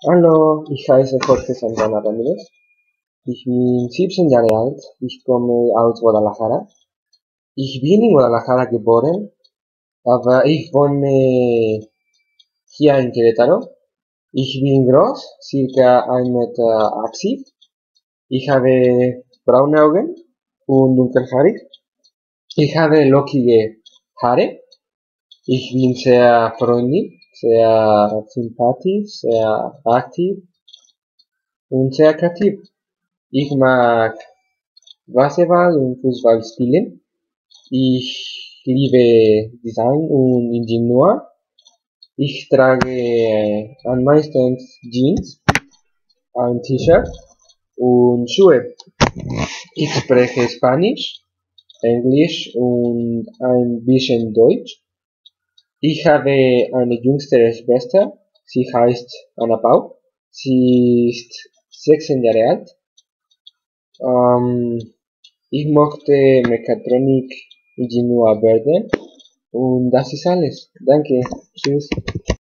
Hallo, ich heiße Jorge Santana Ramirez. Ich bin 17 Jahre alt. Ich komme aus Guadalajara. Ich bin in Guadalajara geboren, aber ich wohne hier in Querétaro. Ich bin groß, circa 1,80 Meter. Ich habe braune Augen und dunkelhaarig. Ich habe lockige Haare. Ich bin sehr freundlich, sehr sympathisch, sehr aktiv und sehr kreativ. Ich mag Basketball und Fußball spielen. Ich liebe Design und Ingenieur. Ich trage am meisten Jeans, ein T-Shirt und Schuhe. Ich spreche Spanisch, Englisch und ein bisschen Deutsch. Ich habe eine jüngste Schwester. Sie heißt Anna Pau. Sie ist 16 Jahre alt. Ähm, Ich mochte Mechatronik-Ingenieur werden und das ist alles. Danke. Tschüss.